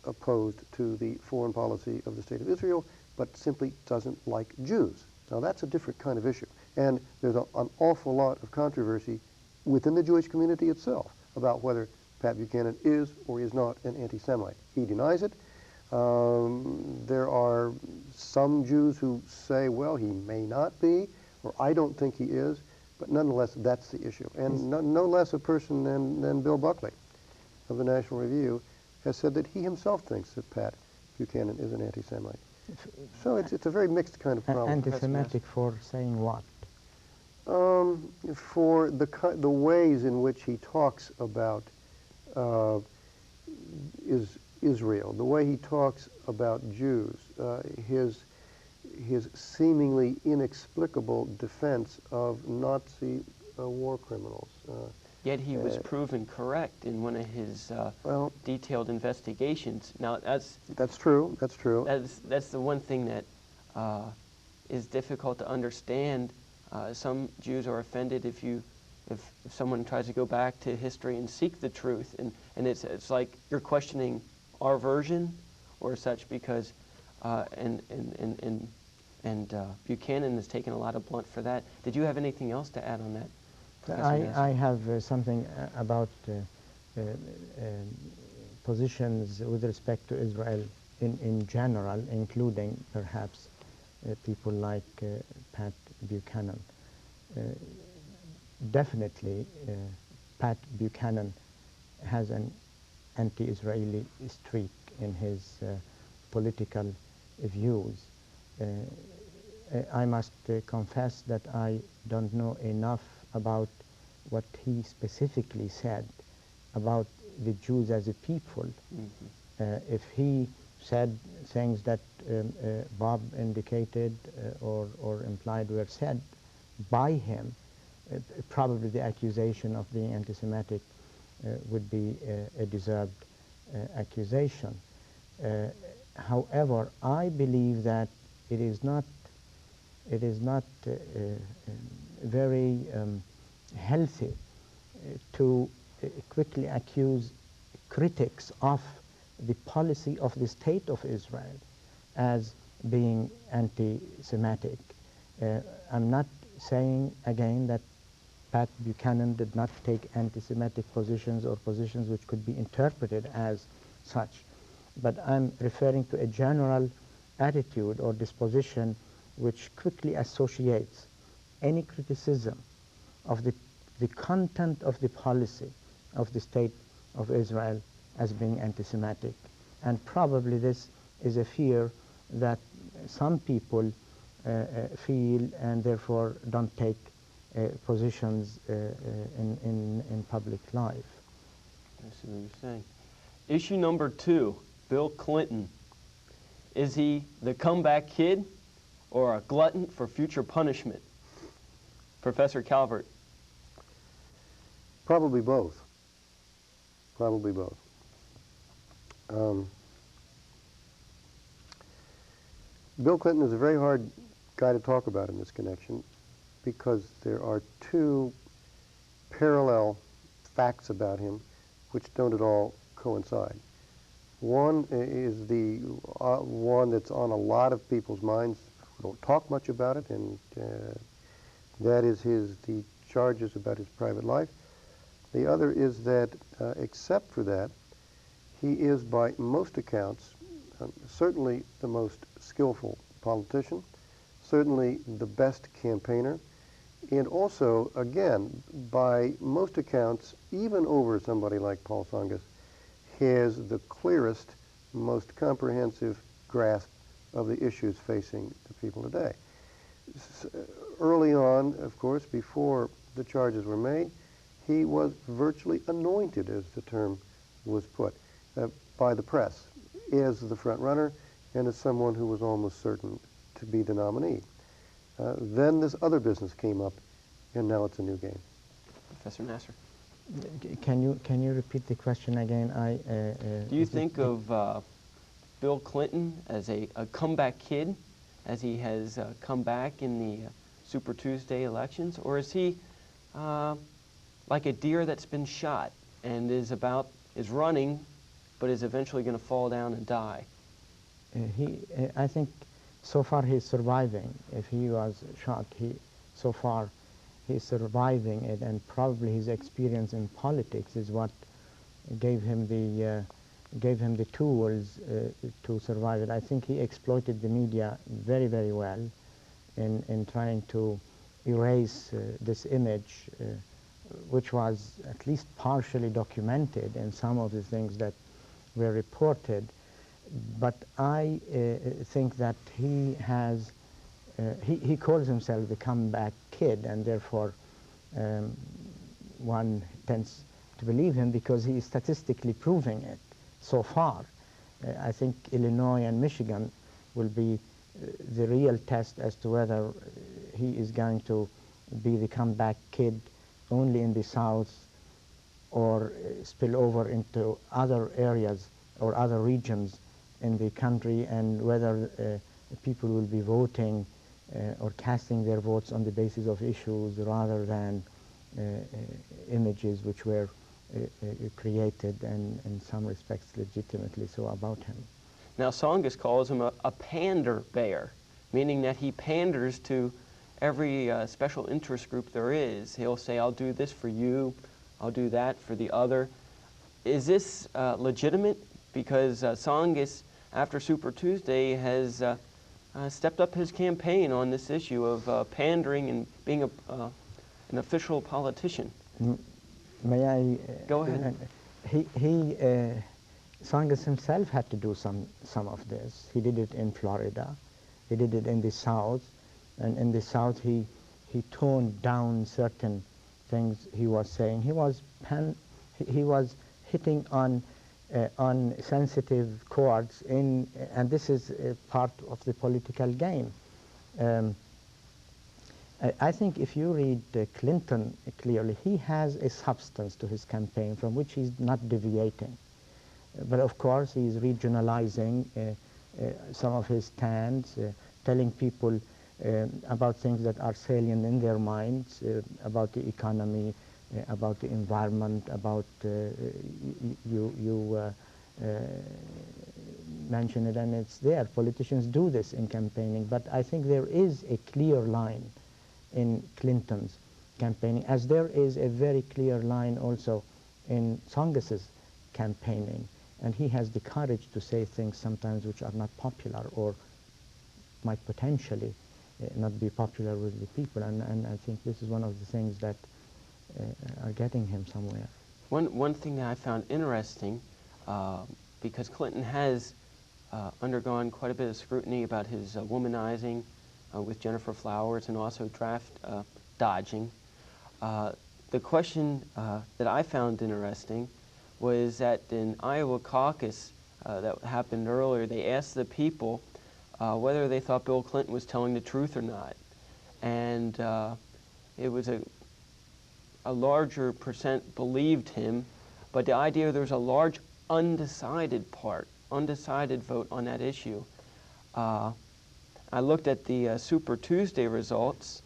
opposed to the foreign policy of the State of Israel, but simply doesn't like Jews. Now that's a different kind of issue. And there's an awful lot of controversy within the Jewish community itself about whether Pat Buchanan is or is not an anti-Semite. He denies it. There are some Jews who say, well, he may not be, or I don't think he is, but nonetheless, that's the issue. And no less a person than Bill Buckley of the National Review has said that he himself thinks that Pat Buchanan is an anti-Semite. So it's a very mixed kind of problem. Anti-Semitic for saying what? For the ways in which he talks about Israel, the way he talks about Jews, his seemingly inexplicable defense of Nazi war criminals. Yet he was proven correct in one of his detailed investigations. Now that's true. That's true. That's the one thing that is difficult to understand. Some Jews are offended if someone tries to go back to history and seek the truth, and it's like you're questioning our version or such, because Buchanan has taken a lot of blunt for that. Did you have anything else to add on that? I have something about positions with respect to Israel in general, including perhaps people like Pat Buchanan. Definitely, Pat Buchanan has an anti-Israeli streak in his political views. I must confess that I don't know enough about what he specifically said about the Jews as a people. Mm-hmm. If he said things that Bob indicated or implied were said by him, probably the accusation of being anti-Semitic would be a deserved accusation. However, I believe that it is not very healthy to quickly accuse critics of the policy of the State of Israel as being anti-Semitic. I'm not saying again that Pat Buchanan did not take anti-Semitic positions or positions which could be interpreted as such, but I'm referring to a general attitude or disposition which quickly associates any criticism of the content of the policy of the State of Israel as being anti-Semitic. And probably this is a fear that some people feel and therefore don't take positions in public life. I see what you're saying. Issue number 2, Bill Clinton. Is he the comeback kid or a glutton for future punishment? Professor Calvert. Probably both. Probably both. Bill Clinton is a very hard guy to talk about in this connection because there are two parallel facts about him which don't at all coincide. One is the one that's on a lot of people's minds who don't talk much about it, and that is the charges about his private life. The other is that, except for that, he is by most accounts certainly the most skillful politician, certainly the best campaigner, and also, again, by most accounts, even over somebody like Paul Tsongas, has the clearest, most comprehensive grasp of the issues facing the people today. Early on, of course, before the charges were made, he was virtually anointed, as the term was put, by the press as the front runner and as someone who was almost certain to be the nominee. Then this other business came up, and now it's a new game. Professor Nasr. Can you repeat the question again? Do you think of Bill Clinton as a comeback kid, as he has come back in the Super Tuesday elections, or is he like a deer that's been shot and is running but is eventually going to fall down and die. I think so far he's surviving. If he was shot, so far he's surviving it, and probably his experience in politics is what gave him the tools to survive it. I think he exploited the media very, very well in trying to erase this image, which was at least partially documented in some of the things that were reported. But I think that he has, he calls himself the comeback kid, and therefore one tends to believe him because he is statistically proving it so far. I think Illinois and Michigan will be the real test as to whether he is going to be the comeback kid only in the South or spill over into other areas or other regions in the country, and whether people will be voting or casting their votes on the basis of issues rather than images which were created and in some respects legitimately so about him. Now, Tsongas calls him a pander bear, meaning that he panders to every special interest group there is. He'll say, I'll do this for you, I'll do that for the other. Is this legitimate? Because Tsongas, after Super Tuesday, has stepped up his campaign on this issue of pandering and being an official politician. May I? Go ahead. Tsongas himself had to do some of this. He did it in Florida. He did it in the South. And in the South, he toned down certain things he was saying. He was hitting on sensitive chords and this is part of the political game. I think if you read Clinton clearly, he has a substance to his campaign from which he's not deviating. But of course, he's regionalizing some of his stands, telling people about things that are salient in their minds, about the economy, about the environment, about you mention it, and it's there. Politicians do this in campaigning, but I think there is a clear line in Clinton's campaigning, as there is a very clear line also in Tsongas's campaigning, and he has the courage to say things sometimes which are not popular or might potentially not be popular with the people, and I think this is one of the things that are getting him somewhere. One thing that I found interesting, because Clinton has undergone quite a bit of scrutiny about his womanizing with Gennifer Flowers and also draft dodging. The question that I found interesting was that in Iowa caucus that happened earlier, they asked the people whether they thought Bill Clinton was telling the truth or not. And it was a larger percent believed him, but the idea there was a large undecided vote on that issue. I looked at the Super Tuesday results,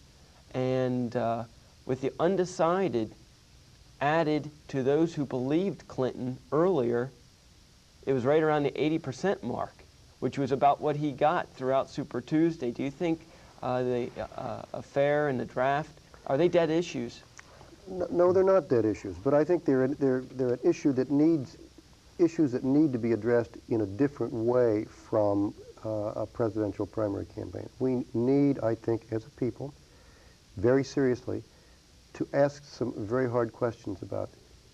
and with the undecided added to those who believed Clinton earlier, it was right around the 80% mark, which was about what he got throughout Super Tuesday. Do you think the affair and the draft, are they dead issues? No, they're not dead issues, but I think they're an issue that needs issues that need to be addressed in a different way from a presidential primary campaign. We need, I think, as a people, very seriously, to ask some very hard questions about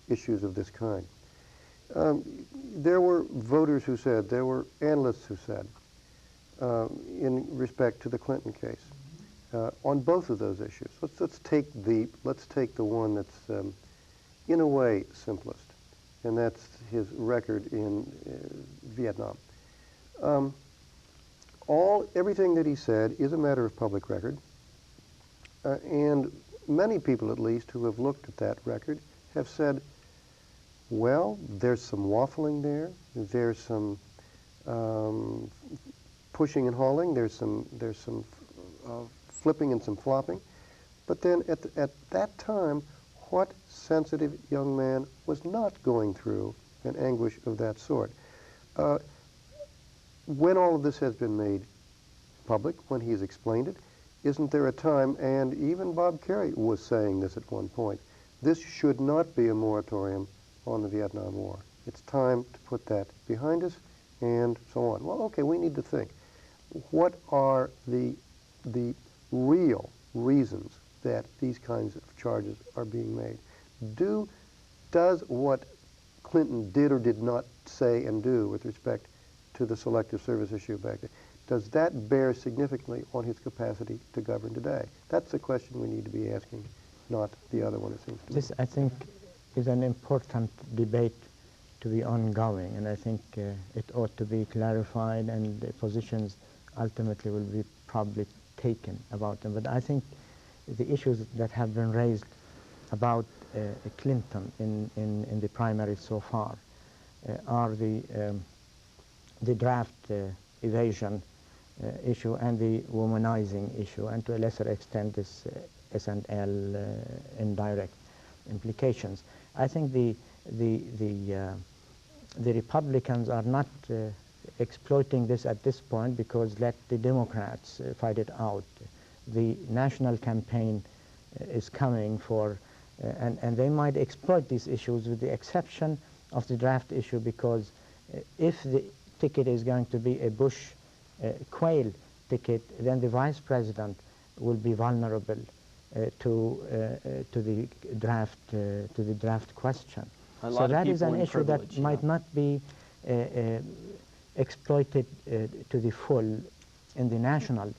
issues of this kind. There were voters who said, there were analysts who said, in respect to the Clinton case, on both of those issues. Let's take the one that's in a way simplest, and that's his record in Vietnam. Everything that he said is a matter of public record, and many people at least who have looked at that record have said, well, there's some waffling there, there's some pushing and hauling, there's some flipping and some flopping, but then at that time, what sensitive young man was not going through an anguish of that sort? Uh, when all of this has been made public, when he's explained it, isn't there a time, and even Bob Kerrey was saying this at one point, this should not be a moratorium on the Vietnam War. It's time to put that behind us and so on. Well, okay, we need to think. What are the real reasons that these kinds of charges are being made? Does what Clinton did or did not say and do with respect to the selective service issue back then, does that bear significantly on his capacity to govern today? That's the question we need to be asking, not the other one, it seems to me. This, I think, is an important debate to be ongoing, and I think it ought to be clarified, and the positions ultimately will be probably taken about them. But I think the issues that have been raised about Clinton in the primary so far are the draft evasion issue and the womanizing issue, and to a lesser extent this S&L indirect implications. I think the Republicans are not exploiting this at this point, because let the Democrats fight it out. The national campaign is coming for, and they might exploit these issues, with the exception of the draft issue, because if the ticket is going to be a Bush-Quayle ticket, then the vice president will be vulnerable to the draft question. So that is an issue that might not be exploited to the full in the national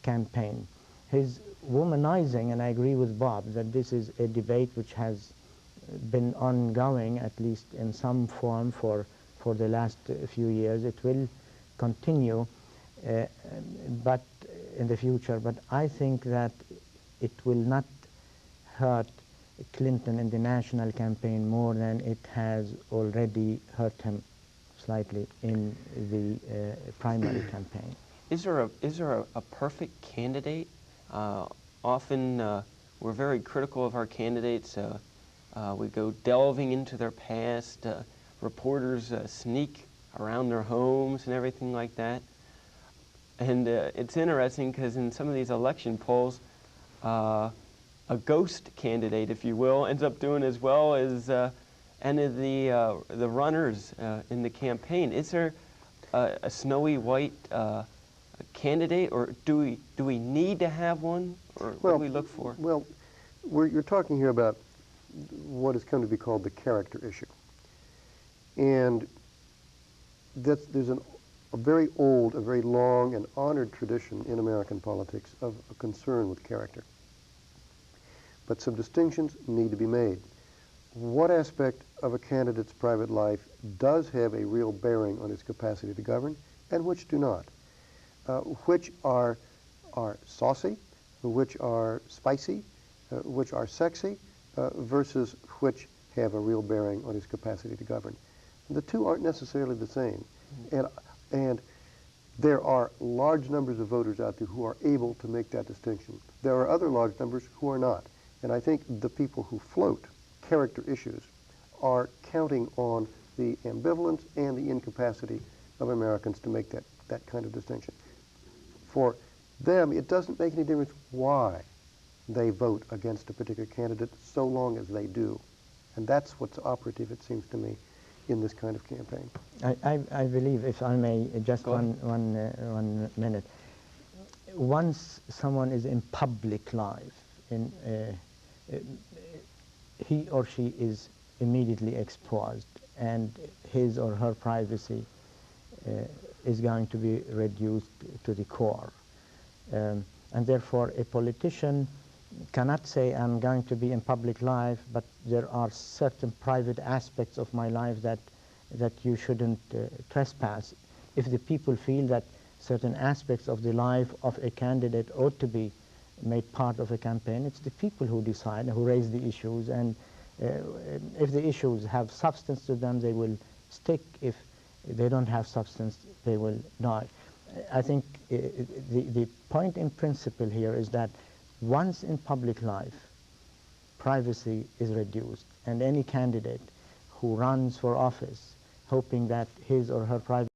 campaign. His womanizing, and I agree with Bob that this is a debate which has been ongoing, at least in some form, for the last few years. It will continue but in the future, but I think that it will not hurt Clinton in the national campaign more than it has already hurt him slightly in the primary campaign. Is there a perfect candidate? Often we're very critical of our candidates. We go delving into their past. Reporters sneak around their homes and everything like that. And it's interesting because in some of these election polls, a ghost candidate, if you will, ends up doing as well as any of the runners in the campaign. Is there a snowy white candidate, or do we need to have one, or what do we look for? Well, you're talking here about what has come to be called the character issue. And there's a very old, a very long and honored tradition in American politics of a concern with character. But some distinctions need to be made. What aspect of a candidate's private life does have a real bearing on his capacity to govern, and which do not? Which are saucy, which are spicy, which are sexy, versus which have a real bearing on his capacity to govern. The two aren't necessarily the same. And there are large numbers of voters out there who are able to make that distinction. There are other large numbers who are not. And I think the people who float character issues are counting on the ambivalence and the incapacity of Americans to make that kind of distinction. For them, it doesn't make any difference why they vote against a particular candidate, so long as they do. And that's what's operative, it seems to me, in this kind of campaign. I believe, if I may, just one minute. Once someone is in public life, he or she is immediately exposed, and his or her privacy is going to be reduced to the core. And therefore, a politician cannot say, I'm going to be in public life, but there are certain private aspects of my life that you shouldn't trespass. If the people feel that certain aspects of the life of a candidate ought to be made part of a campaign, it's the people who decide, who raise the issues, and if the issues have substance to them, they will stick. If they don't have substance, they will not. I think the point in principle here is that once in public life, privacy is reduced, and any candidate who runs for office hoping that his or her private